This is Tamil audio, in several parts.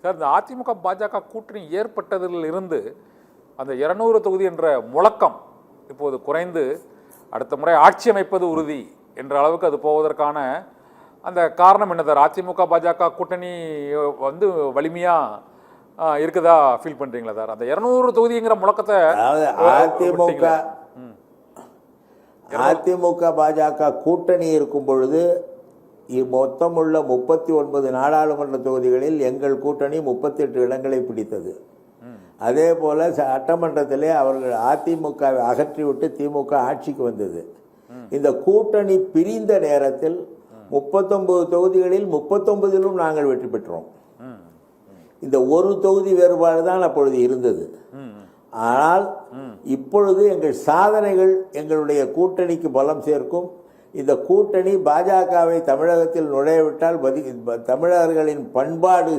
சார், இந்த அதிமுக பாஜக கூட்டணி ஏற்பட்டதில் இருந்து அந்த 200 தொகுதி என்ற முழக்கம் இப்போது குறைந்து அடுத்த முறை ஆட்சி அமைப்பது உறுதி என்ற அளவுக்கு அது போவதற்கான அந்த காரணம் என்ன சார்? அதிமுக பாஜக கூட்டணி வந்து வலிமையா இருக்குதா ஃபீல் பண்றீங்களா சார்? அந்த 200 தொகுதிங்கிற முழக்கத்தை அதிமுக பாஜக கூட்டணி இருக்கும் பொழுது மொத்தமுள்ள 39 நாடாளுமன்ற தொகுதிகளில் எங்கள் கூட்டணி 38 இடங்களை பிடித்தது. அதே போல சட்டமன்றத்திலே அவர்கள் அதிமுகவை அகற்றிவிட்டு திமுக ஆட்சிக்கு வந்தது. இந்த கூட்டணி பிரிந்த நேரத்தில் 39 தொகுதிகளில் 39லும் நாங்கள் வெற்றி பெற்றோம். இந்த ஒரு தொகுதி வேறுபாடு தான் அப்பொழுது இருந்தது. ஆனால் இப்பொழுது எங்கள் சாதனைகள் எங்களுடைய கூட்டணிக்கு பலம் சேர்க்கும். இந்த கூட்டணி பாஜகவை தமிழகத்தில் நுழையவிட்டால் தமிழர்களின் பண்பாடு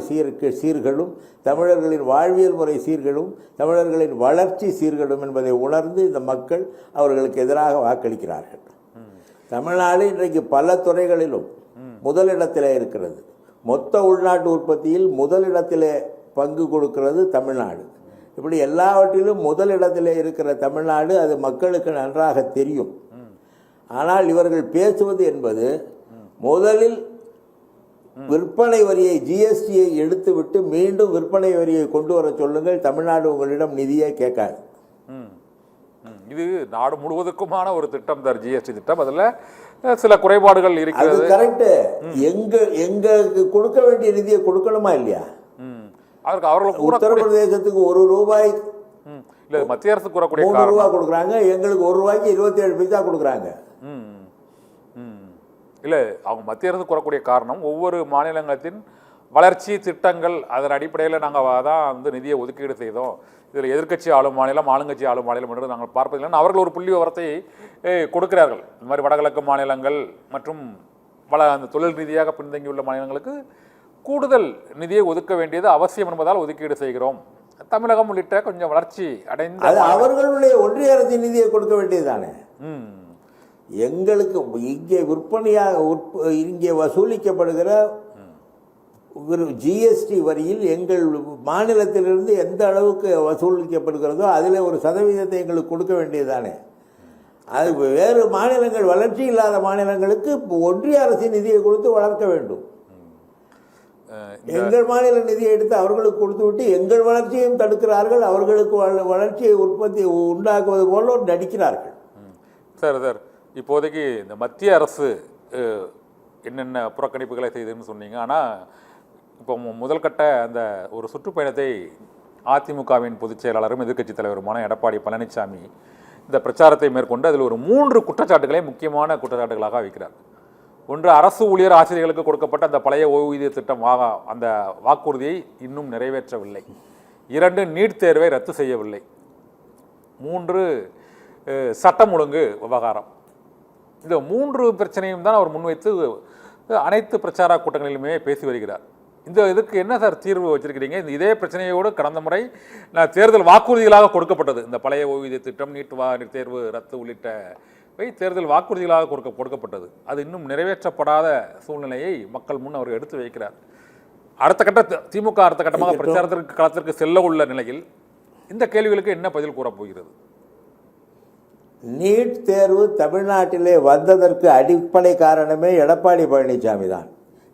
சீர்களும் தமிழர்களின் வாழ்வியல் முறை சீர்களும் தமிழர்களின் வளர்ச்சி சீர்களும் என்பதை உணர்ந்து இந்த மக்கள் அவர்களுக்கு எதிராக வாக்களிக்கிறார்கள். தமிழ்நாடு இன்றைக்கு பல துறைகளிலும் முதலிடத்திலே இருக்கிறது. மொத்த உள்நாட்டு உற்பத்தியில் முதலிடத்திலே பங்கு கொடுக்கிறது தமிழ்நாடு. இப்படி எல்லாவற்றிலும் முதலிடத்திலே இருக்கிற தமிழ்நாடு அது மக்களுக்கு நன்றாக தெரியும். ஆனால் இவர்கள் பேசுவது என்பது முதலில் விற்பனை வரியை ஜிஎஸ்டியை எடுத்துவிட்டு மீண்டும் விற்பனை வரியை கொண்டு வர சொல்லுங்கள், தமிழ்நாடு உங்களிடம் நிதியை கேட்காது. இது நாடு முழுவதுக்குமான ஒரு திட்டம் தான் ஜிஎஸ்டி திட்டம். அதுல சில குறைபாடுகள் இருக்கிறது. கரெக்ட். எங்களுக்கு கொடுக்க வேண்டிய நிதியை கொடுக்கணுமா இல்லையா? அவர்களுக்கு உத்தரப்பிரதேசத்துக்கு ₹1 இல்ல மத்திய அரசு கூறக்கூடிய ₹3 கொடுக்குறாங்க, எங்களுக்கு ₹1 27 பைசா கொடுக்குறாங்க. இல்ல அவங்க மத்திய அரசு கூறக்கூடிய காரணம் ஒவ்வொரு மாநிலங்களின் வளர்ச்சி திட்டங்கள் அதன் அடிப்படையில் நாங்கள் தான் வந்து நிதியை ஒதுக்கீடு செய்தோம். இதில் எதிர்க்கட்சி ஆளும் மாநிலம் ஆளுங்கட்சி ஆளும் மாநிலம் என்று நாங்கள் பார்ப்பதில்லை. அவர்கள் ஒரு புள்ளி விவரத்தை கொடுக்கிறார்கள். இந்த மாதிரி வடகிழக்கு மாநிலங்கள் மற்றும் அந்த தொழில் ரீதியாக பின்தங்கியுள்ள மாநிலங்களுக்கு கூடுதல் நிதியை ஒதுக்க வேண்டியது அவசியம் என்பதால் ஒதுக்கீடு செய்கிறோம். தமிழகம் உள்ளிட்ட கொஞ்சம் வளர்ச்சி அடைந்த அவர்களுடைய ஒன்றிய அரசின் நிதியை கொடுக்க வேண்டியதுதானே. எங்களுக்கு இங்கே விற்பனையாக இங்கே வசூலிக்கப்படுகிற ஜிஎஸ்டி வரியில் எங்கள் மாநிலத்திலிருந்து எந்த அளவுக்கு வசூலிக்கப்படுகிறதோ அதில் ஒரு சதவீதத்தை எங்களுக்கு கொடுக்க வேண்டியதுதானே. அது வேறு மாநிலங்கள் வளர்ச்சி இல்லாத மாநிலங்களுக்கு ஒன்றிய அரசின் நிதியை கொடுத்து வளர்க்க வேண்டும். எங்கள் மாநில நிதியை எடுத்து அவர்களுக்கு கொடுத்து விட்டு எங்கள் வளர்ச்சியையும் தடுக்கிறார்கள். அவர்களுக்கு வளர்ச்சியை உற்பத்தி உண்டாக்குவது போல நடிக்கிறார்கள். சார் சார் இப்போதைக்கு இந்த மத்திய அரசு என்னென்ன புறக்கணிப்புகளை செய்யுதுன்னு சொன்னீங்க. ஆனால் இப்போ முதல் கட்ட அந்த ஒரு சுற்றுப்பயணத்தை அதிமுகவின் பொதுச் செயலாளரும் எதிர்க்கட்சித் தலைவருமான எடப்பாடி பழனிசாமி இந்த பிரச்சாரத்தை மேற்கொண்டு அதில் ஒரு 3 குற்றச்சாட்டுகளை முக்கியமான குற்றச்சாட்டுகளாக வைக்கிறார். ஒன்று, அரசு ஊழியர் ஆசிரியர்களுக்கு கொடுக்கப்பட்ட அந்த பழைய ஓய்வூதிய திட்டம் அந்த வாக்குறுதியை இன்னும் நிறைவேற்றவில்லை. 2, நீட் தேர்வை ரத்து செய்யவில்லை. 3, சட்டம் ஒழுங்கு விவகாரம். இந்த 3 பிரச்சனையும் தான் அவர் முன்வைத்து அனைத்து பிரச்சார கூட்டங்களிலுமே பேசி வருகிறார். இதுக்கு என்ன சார் தீர்வு வச்சிருக்கிறீங்க? இதே பிரச்சனையோடு கடந்த முறை தேர்தல் வாக்குறுதிகளாக கொடுக்கப்பட்டது இந்த பழைய ஓய்வூதிய திட்டம், நீட் தேர்வு ரத்து உள்ளிட்டவை தேர்தல் வாக்குறுதிகளாக கொடுக்கப்பட்டது. அது இன்னும் நிறைவேற்றப்படாத சூழ்நிலையை மக்கள் முன் அவர் எடுத்து வைக்கிறார். திமுக அடுத்த கட்டமாக பிரச்சாரத்திற்கு களத்திற்கு செல்ல உள்ள நிலையில் இந்த கேள்விகளுக்கு என்ன பதில் கூறப்போகிறது? நீட் தேர்வு தமிழ்நாட்டிலே வந்ததற்கு அடிப்படை காரணமே எடப்பாடி பழனிசாமி தான்.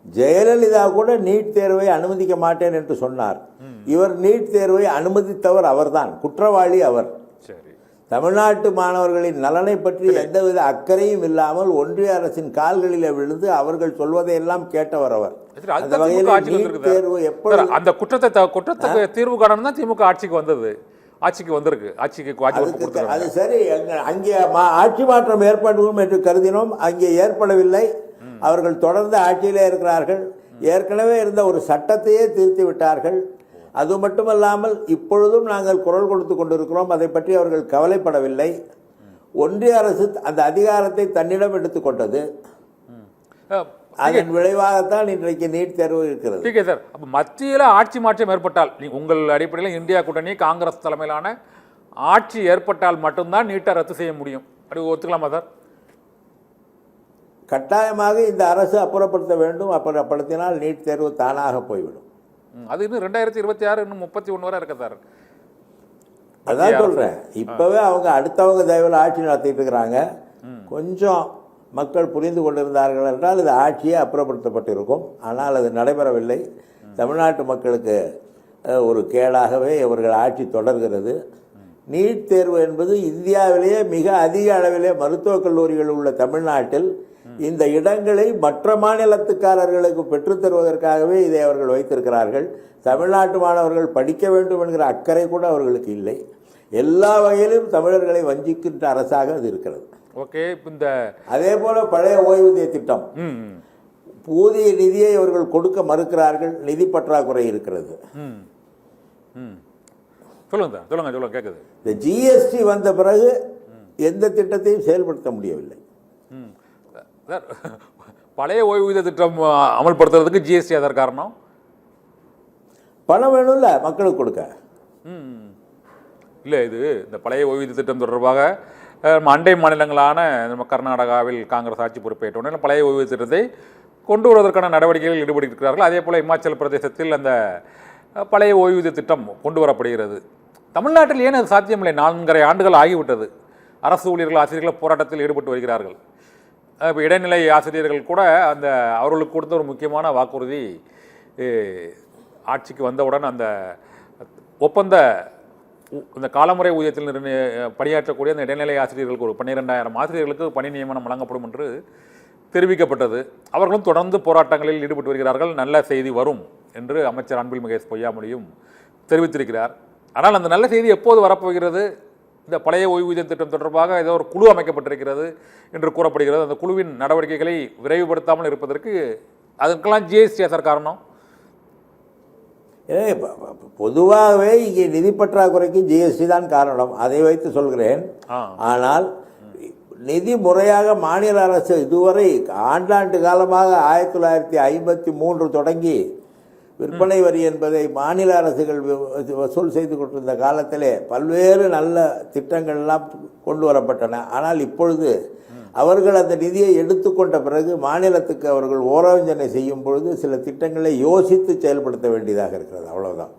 ஜெயலலிதா கூட நீட் தேர்வை அனுமதிக்க மாட்டேன் என்று சொன்னார். இவர் நீட் தேர்வை அனுமதித்தவர் அவர்தான், குற்றவாளி அவர். தமிழ்நாட்டு மாணவர்களின் நலனை பற்றி எந்தவித அக்கறையும் இல்லாமல் ஒன்றிய அரசின் கால்களில் விழுந்து அவர்கள் சொல்வதையெல்லாம் கேட்டவர் அவர். அந்த வகையில் நீட் தேர்வு எப்படி அந்த குற்றத்துக்கு தீர்வு காரணம் தான் திமுக ஆட்சிக்கு வந்தது, ஆட்சிக்கு வந்திருக்கு, அது சரி. அங்கே ஆட்சி மாற்றம் ஏற்படும் என்று கருதினோம், அங்கே ஏற்படவில்லை. அவர்கள் தொடர்ந்து ஆட்சியிலே இருக்கிறார்கள். ஏற்கனவே இருந்த ஒரு சட்டத்தையே திருத்தி விட்டார்கள். அது மட்டுமல்லாமல் இப்பொழுதும் நாங்கள் குரல் கொடுத்து கொண்டிருக்கிறோம், அதை பற்றி அவர்கள் கவலைப்படவில்லை. ஒன்றிய அரசு அந்த அதிகாரத்தை தன்னிடம் எடுத்துக்கொண்டது. அதன் விளைவாகத்தான் இன்றைக்கு நீட் தேர்வு இருக்கிறது. ஓகே சார், அப்போ மத்தியில் ஆட்சி மாற்றம் ஏற்பட்டால் உங்கள் அடிப்படையில் இந்தியா கூட்டணி காங்கிரஸ் தலைமையிலான ஆட்சி ஏற்பட்டால் மட்டும்தான் நீட்டை ரத்து செய்ய முடியும், அப்படி ஒத்துக்கலாமா சார்? கட்டாயமாக இந்த அரசு அப்புறப்படுத்த வேண்டும். அப்புறப்படுத்தினால் நீட் தேர்வு தானாக போய்விடும். அது இன்னும் 2026 இன்னும் 31 வரை இருக்கு சார். அதான் சொல்கிறேன், இப்போவே அவங்க அடுத்தவங்க தயவில் ஆட்சி நடத்திட்டு இருக்கிறாங்க. கொஞ்சம் மக்கள் புரிந்து கொண்டிருந்தார்கள் என்றால் இது ஆட்சியே அப்புறப்படுத்தப்பட்டிருக்கும். ஆனால் அது நடைபெறவில்லை. தமிழ்நாட்டு மக்களுக்கு ஒரு கேடாகவே இவர்கள் ஆட்சி தொடர்கிறது. நீட் தேர்வு என்பது இந்தியாவிலேயே மிக அதிக அளவிலே மருத்துவக் கல்லூரிகள் உள்ள தமிழ்நாட்டில் இந்த இடங்களை மற்ற மாநிலத்துக்காரர்களுக்கு பெற்றுத் தருவதற்காகவே இதை அவர்கள் வைத்திருக்கிறார்கள். தமிழ்நாட்டு மாணவர்கள் படிக்க வேண்டும் என்கிற அக்கறை கூட அவர்களுக்கு இல்லை. எல்லா வகையிலும் தமிழர்களை வஞ்சிக்கின்ற அரசாக அது இருக்கிறது. ஓகே. இந்த அதே போல பழைய ஓய்வூதிய திட்டம், போதிய நிதியை அவர்கள் கொடுக்க மறுக்கிறார்கள். நிதி பற்றாக்குறை இருக்கிறது. சொல்லுங்க சொல்லுங்க கேட்குது. இந்த ஜிஎஸ்டி வந்த பிறகு எந்த திட்டத்தையும் செயல்படுத்த முடியவில்லை. சார், பழைய ஓய்வூதிய திட்டம் அமல்படுத்துறதுக்கு ஜிஎஸ்டி அதற்கு காரணம்? பணம் வேணும்ல மக்களுக்கு கொடுக்க. இல்லை, இது இந்த பழைய ஓய்வூதிய திட்டம் தொடர்பாக அண்டை மாநிலங்களான நம்ம கர்நாடகாவில் காங்கிரஸ் ஆட்சி பொறுப்பேற்றோன்னே பழைய ஓய்வூதிய திட்டத்தை கொண்டு வருவதற்கான நடவடிக்கைகளில் ஈடுபட்டிருக்கிறார்கள். அதே போல் இமாச்சல பிரதேசத்தில் அந்த பழைய ஓய்வூதிய திட்டம் கொண்டு வரப்படுகிறது. தமிழ்நாட்டில் ஏன் அது சாத்தியமில்லை? 4.5 ஆண்டுகள் ஆகிவிட்டது. அரசு ஊழியர்கள், ஆசிரியர்கள் போராட்டத்தில் ஈடுபட்டு வருகிறார்கள். இப்போ இடைநிலை ஆசிரியர்கள் கூட அந்த அவர்களுக்கு கொடுத்த ஒரு முக்கியமான வாக்குறுதி, ஆட்சிக்கு வந்தவுடன் அந்த ஒப்பந்த இந்த காலமுறை ஊதியத்தில் பணியாற்றக்கூடிய அந்த இடைநிலை ஆசிரியர்களுக்கு ஒரு 12,000 ஆசிரியர்களுக்கு பணி நியமனம் வழங்கப்படும் என்று தெரிவிக்கப்பட்டது. அவர்களும் தொடர்ந்து போராட்டங்களில் ஈடுபட்டு வருகிறார்கள். நல்ல செய்தி வரும் என்று அமைச்சர் அன்பில் மகேஷ் பொய்யாமொழியும் தெரிவித்திருக்கிறார். ஆனால் அந்த நல்ல செய்தி எப்போது வரப்போகிறது? இந்த பழைய ஓய்வூதிய திட்டம் தொடர்பாக ஏதோ ஒரு குழு அமைக்கப்பட்டிருக்கிறது என்று கூறப்படுகிறது. அந்த குழுவின் நடவடிக்கைகளை விரைவுபடுத்தாமல் இருப்பதற்கு அதற்கெல்லாம் ஜிஎஸ்டி சார் காரணம்? பொதுவாகவே இங்கே நிதி பற்றாக்குறைக்கு ஜிஎஸ்டி தான் காரணம். அதை வைத்து சொல்கிறேன். ஆனால் நிதி முறையாக மாநில அரசு இதுவரை ஆண்டாண்டு காலமாக 1953 தொடங்கி விற்பனை வரி என்பதை மாநில அரசுகள் வசூல் செய்து கொண்டிருந்த காலத்திலே பல்வேறு நல்ல திட்டங்கள்லாம் கொண்டு வரப்பட்டன. ஆனால் இப்பொழுது அவர்கள் அந்த நிதியை எடுத்துக்கொண்ட பிறகு மாநிலத்துக்கு அவர்கள் ஓரவஞ்சனை செய்யும் பொழுது சில திட்டங்களை யோசித்து செயல்படுத்த வேண்டியதாக இருக்கிறது. அவ்வளவுதான்.